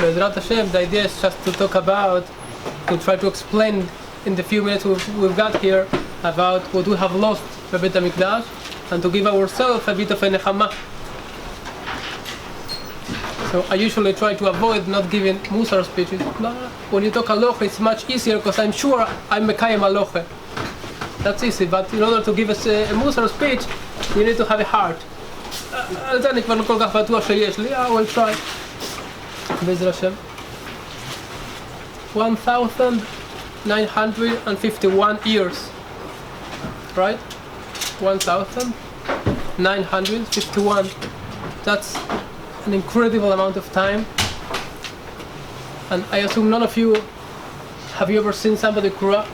Be'ezrat Hashem, the idea is just to talk about, to try to explain in the few minutes we've got here about what we have lost by Beit HaMikdash, and to give ourselves a bit of a nechama. So I usually try to avoid not giving Musar speeches. When you talk halacha, it's much easier because I'm sure I'm mekayem halacha. That's easy, but in order to give us a Musar speech, you need to have a heart. על זה אני כבר לא כל כך בטוח שיש לי, I will try. בעזרת השם. 1951 years. Right? 1951. That's an incredible amount of time. And I assume none of you, have you ever seen somebody cry?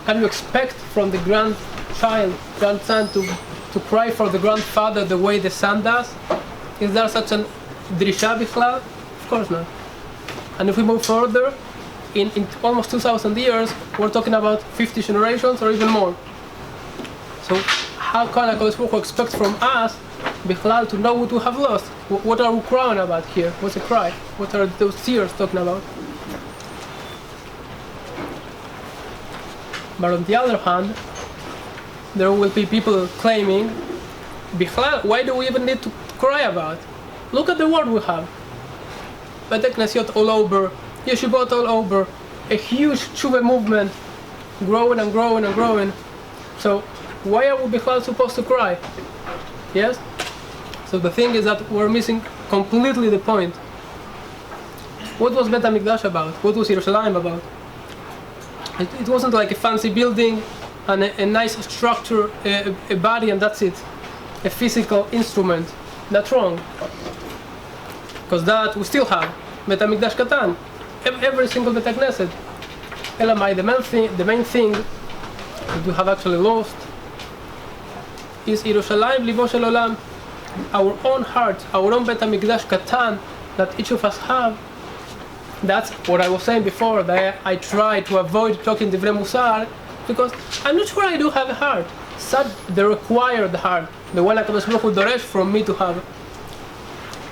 Can you expect from the grandson to cry for the grandfather the way the son does? Is there such a drisha bichlal? Of course not. And if we move further, in almost 2,000 years, we're talking about 50 generations or even more. So how can HaKadosh Baruch Hu expect from us bichlal to know what we have lost? What are we crying about here? What's a cry? What are those tears talking about? But on the other hand, there will be people claiming, bichlal, why do we even need to cry about? Look at the world we have. Beit Knesset all over, yeshivot all over, a huge tshuva movement, growing and growing and growing. So why are we bichlal supposed to cry? Yes? So the thing is that we're missing completely the point. What was Beit HaMikdash about? What was Yerushalayim about? It wasn't like a fancy building and a nice structure, a body, and that's it. A physical instrument. That's wrong. Because that we still have. Beit HaMikdash Katan. Every single Beit HaKnesset. Elamai, the main thing that we have actually lost is Yerushalayim Libo Shel Olam. Our own heart, our own Beit HaMikdash Katan that each of us have. That's what I was saying before, that I try to avoid talking Divrei Musar, because I'm not sure I do have a heart. Such the required heart, the one HaKadosh Baruch Hu doresh from me to have,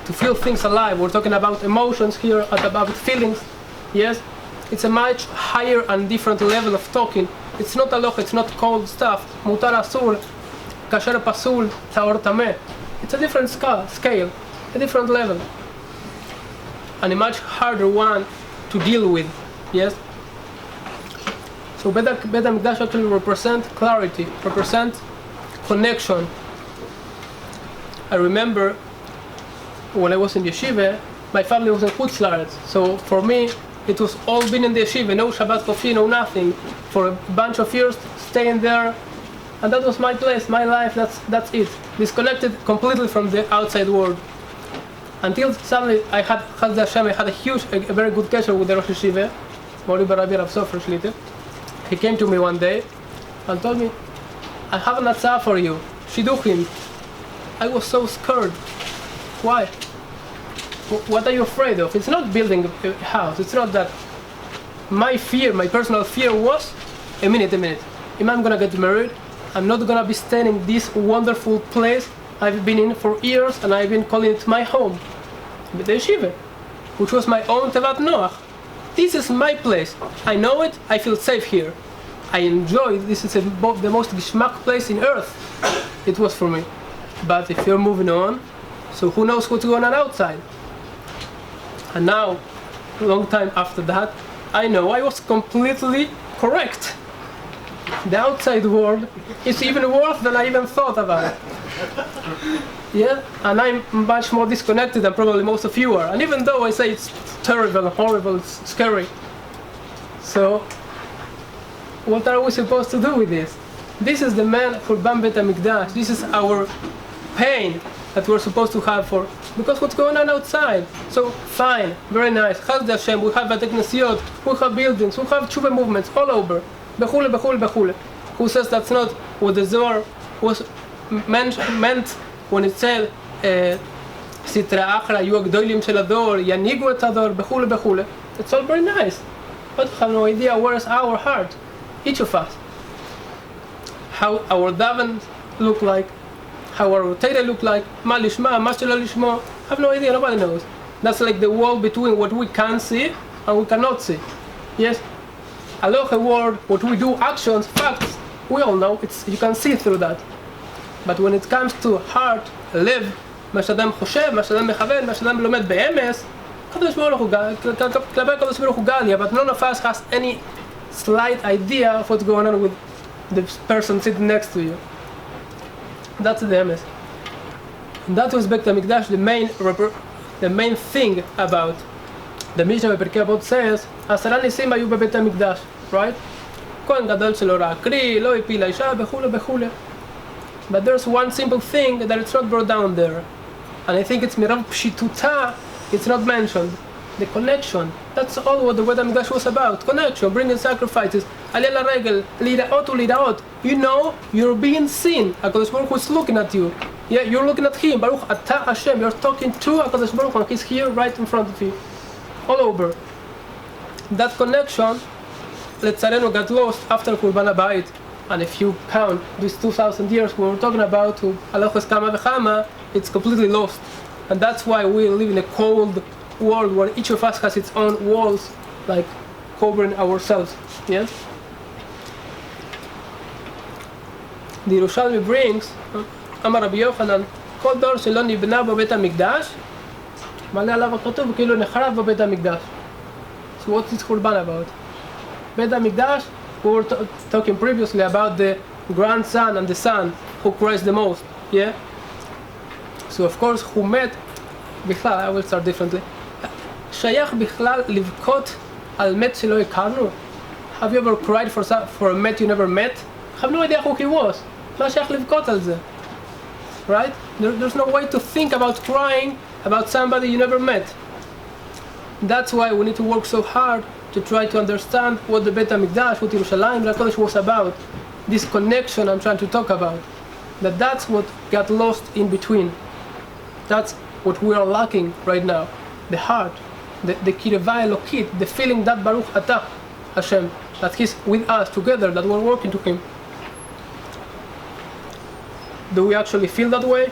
to feel things alive. We're talking about emotions here, about feelings. Yes, it's a much higher and different level of talking. It's not halacha, it's not cold stuff. Mutar asur, kasher pasul, taor tameh. It's a different scale, a different level, and a much harder one to deal with. Yes. So Beit HaMikdash actually represent clarity, represent connection. I remember when I was in yeshiva, my family was in Chutz La'aretz. So for me, it was all been in the yeshiva, no Shabbat Chofshi, no nothing. For a bunch of years, staying there, and that was my place, my life. That's it. Disconnected completely from the outside world. Until suddenly, I had a very good connection with the Rosh Yeshiva, Mori Rabbi Rav Sofer Shlita. He came to me one day and told me, I have an atzah for you, shidduchim. I was so scared. Why? What are you afraid of? It's not building a house. It's not that. My fear, my personal fear was, a minute. If I'm gonna get married, I'm not gonna be staying in this wonderful place I've been in for years, and I've been calling it my home, the yeshiva, which was my own Tevat Noach. This is my place. I know it. I feel safe here. I enjoy it. This is the most geschmack place in earth. It was for me. But if you're moving on, so who knows what's going on outside? And now, a long time after that, I know I was completely correct. The outside world is even worse than I even thought about it. Yeah, and I'm much more disconnected than probably most of you are. And even though I say it's terrible, horrible, it's scary. So, what are we supposed to do with this? This is the man for Beit HaMikdash. This is our pain that we're supposed to have for, because what's going on outside. So, fine, very nice. Chaz Hashem, we have Beit Knesset, we have buildings, we have tshuva movements all over. Bechule. Who says that's not what the Zohar was meant when it said Sitra Achra, you Gdolim Shel Ador, Yanigu Et Ador, Bechule. It's all very nice, but we have no idea where's our heart, each of us. How our daven look like, how our Torah look like, Ma Lishma, Ma Shelo Lishma, have no idea, nobody knows. That's like the wall between what we can see and we cannot see. Yes? Aloha word, what we do, actions, facts, we all know, you can see through that. But when it comes to heart, לב, מה שאדם חושב, מה שאדם מכוון, מה שאדם לומד באמס, כלפי הקדוש ברוך הוא גליה, but none of us has any slight idea of what's going on with the person sitting next to you. That's the emes. And that was Beit HaMikdash, the main thing about. The Mishnah בפרקי אבות says, 10 ניסים היו בבית המקדש, right? כהן גדול שלא ראה קרי, לא הפיל האישה, וכו' וכו'. But there's one simple thing that it's not brought down there. And I think it's מרב פשיטותה, it's not mentioned. The connection. That's all what the Beit HaMikdash was about. Connection, bringing sacrifices. עלה לרגל, להיראות ולהיראות. You know, you're being seen. הקדוש ברוך הוא is looking at you. Yeah, you're looking at him. Baruch אתה Hashem. You're talking to הקדוש ברוך הוא. He's here right in front of you. All over. That connection, לצערנו, got lost after חורבן הבית. And if you count these 2,000 years we were talking about, halachos kama v'chama, it's completely lost. And that's why we live in a cold world where each of us has its own walls, like covering ourselves. Yes? The Yerushalmi brings, אמר רבי יוחנן, כל דור שלא נבנה בבית המקדש, מעלה עליו הכתוב כאילו נחרב בבית המקדש. So what's this חורבן about? בית המקדש, we were talking previously about the grandson and the son who cries the most. Yeah? So of course, who met, בכלל, I will start differently. שייך בכלל לבכות על מת שלא הכרנו? Have you ever cried for a מת you never met? I have no idea who he was. מה שייך לבכות על זה? Right? There's no way to think about crying about somebody you never met. That's why we need to work so hard to try to understand what the Beit HaMikdash, what Yerushalayim HaKodesh was about. This connection I'm trying to talk about. That's what got lost in between. That's what we are lacking right now. The heart, the kireva elokit, the feeling that Baruch Atah Hashem, that He's with us together, that we're working to Him. Do we actually feel that way?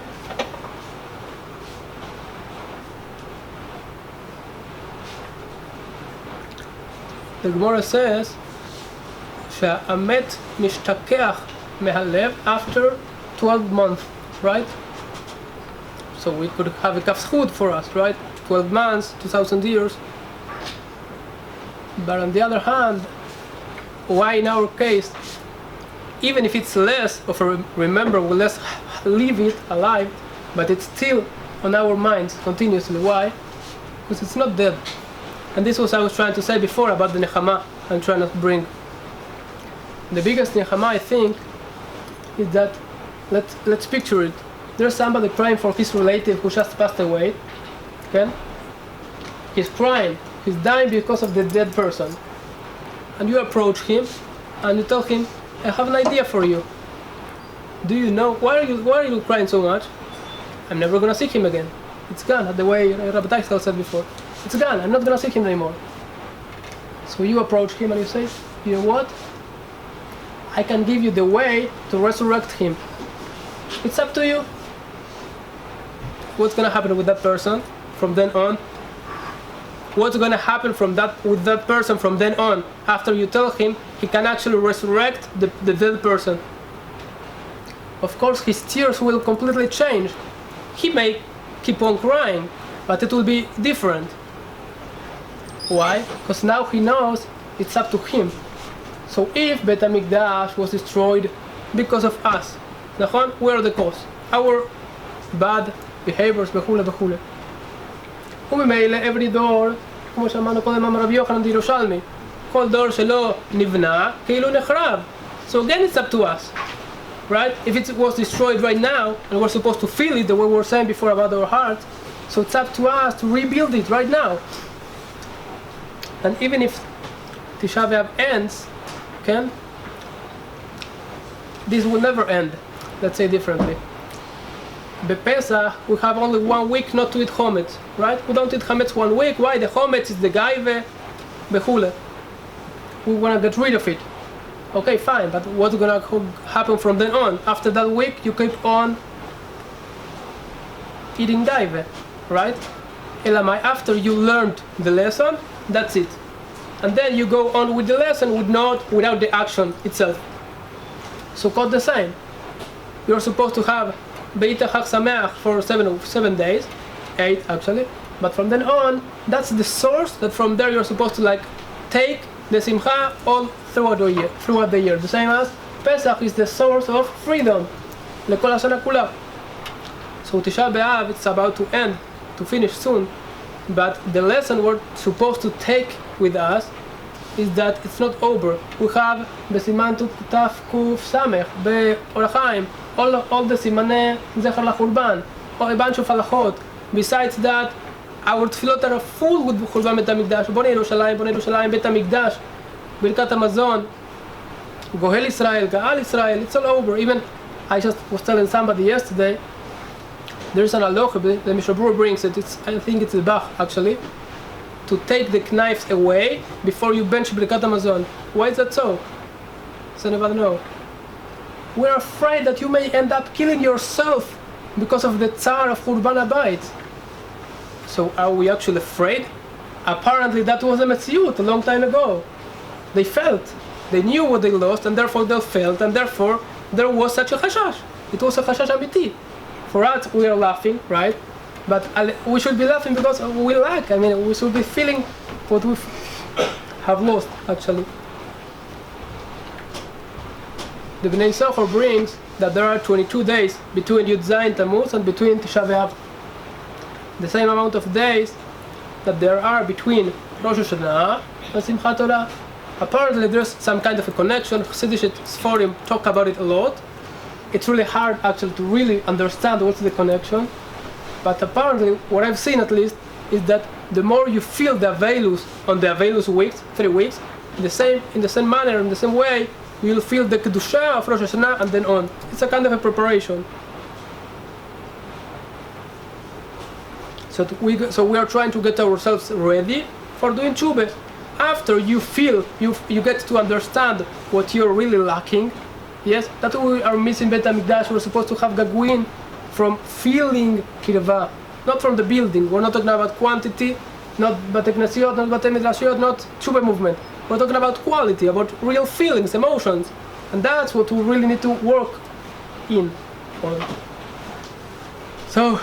The Gemara says שהמת משתכח מהלב after 12 months, right? So we could have a kaf zchut for us, right? 12 months, 2,000 years. But on the other hand, why in our case, even if it's less of a remember, we less leave it alive, but it's still on our minds continuously. Why? Because it's not dead. And this was I was trying to say before about the nechama I'm trying to bring. The biggest nechama, I think, is that let's picture it. There's somebody crying for his relative who just passed away. Okay? He's crying. He's dying because of the dead person. And you approach him and you tell him, I have an idea for you. Do you know why are you crying so much? I'm never gonna see him again. It's gone, the way Rabbi said before. It's gone, I'm not gonna see him anymore. So you approach him and you say, you know what? I can give you the way to resurrect him. It's up to you. What's gonna happen with that person from then on? What's gonna happen with that person from then on? After you tell him he can actually resurrect the dead person. Of course his tears will completely change. He may keep on crying, but it will be different. Why? Because now he knows it's up to him. So if Beit HaMikdash was destroyed because of us, we are the cause. Our bad behaviors וכו' וכו'. וממילא every door, כמו שאמרנו קודם אמר רבי יוחנן ירושלמי, כל דור שלא נבנה, כאילו נחרב. So again it's up to us. Right? If it was destroyed right now, and we're supposed to feel it the way we were saying before about our hearts, so it's up to us to rebuild it right now. And even if Tisha B'Av ends, okay, this will never end. Let's say differently. Bepesach, we have only 1 week not to eat chometz, right? We don't eat chometz 1 week. Why? The chometz is the gaive, bechule. We want to get rid of it. Okay, fine, but what's going to happen from then on? After that week, you keep on eating gaive, right? Elamai, after you learned the lesson, that's it. And then you go on with the lesson without the action itself. Sukkot the same. You're supposed to have Beit Chag Sameach for 7 days, 8 actually. But from then on, that's the source that from there you're supposed to take the Simcha all throughout the year. The same as Pesach is the source of freedom. Lekol Hashana Kula. So Tisha B'Av, it's about to end, to finish soon. But the lesson we're supposed to take with us is that it's not over. We have בסימן תק"ס, באור החיים, all the סימני זכר לחורבן, or a bunch of halachot. Besides that, our tefillot are full with חורבן בית המקדש. בונה ירושלים, בית המקדש, ברכת המזון, גואל ישראל, גאל ישראל, it's all over. Even I just was telling somebody yesterday, there's an halacha, the Mishnah Berurah brings it, I think it's the Bach actually, to take the knives away before you bench Birkat Hamazon. Why is that so? So nobody knows. We're afraid that you may end up killing yourself because of the tsar of Churban HaBayit. So are we actually afraid? Apparently that was a metziut a long time ago. They felt, they knew what they lost, and therefore they felt, and therefore there was such a chashash. It was a chashash amiti. For us, we are laughing, right? But we should be laughing because we lack. We should be feeling what we have lost, actually. The Bnei Socher brings that there are 22 days between Yud Zayin Tammuz and between Tisha B'Av. The same amount of days that there are between Rosh Hashanah and Simchat Torah. Apparently there's some kind of a connection. Chassidish Sforim talk about it a lot. It's really hard actually to really understand what's the connection. But apparently, what I've seen at least, is that the more you feel the Avelus on the Avelus weeks, 3 weeks, in the same manner, in the same way, you'll feel the Kedusha of Rosh Hashanah and then on. It's a kind of a preparation. So we are trying to get ourselves ready for doing Tshuva. After you feel, you get to understand what you're really lacking. Yes, that's what we are missing Beit HaMikdash. We're supposed to have Gaguin from feeling Kirva, not from the building. We're not talking about quantity, not Batei Knesiot, not Batei Medrashiyot, not Tshuva movement. We're talking about quality, about real feelings, emotions. And that's what we really need to work in on. So,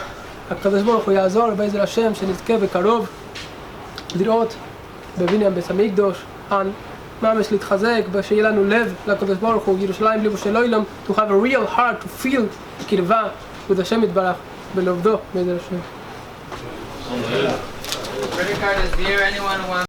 הקדוש ברוך הוא יעזור בעזר השם שנזכה בקרוב לראות בבניין בית המקדש, ממש להתחזק, שיהיה לנו לב לקדוש ברוך הוא, ירושלים ליבו של עולם, to have a real heart, to feel קרבה with השם יתברך בלעבדו בעזר השם. Credit card is here. Anyone who wants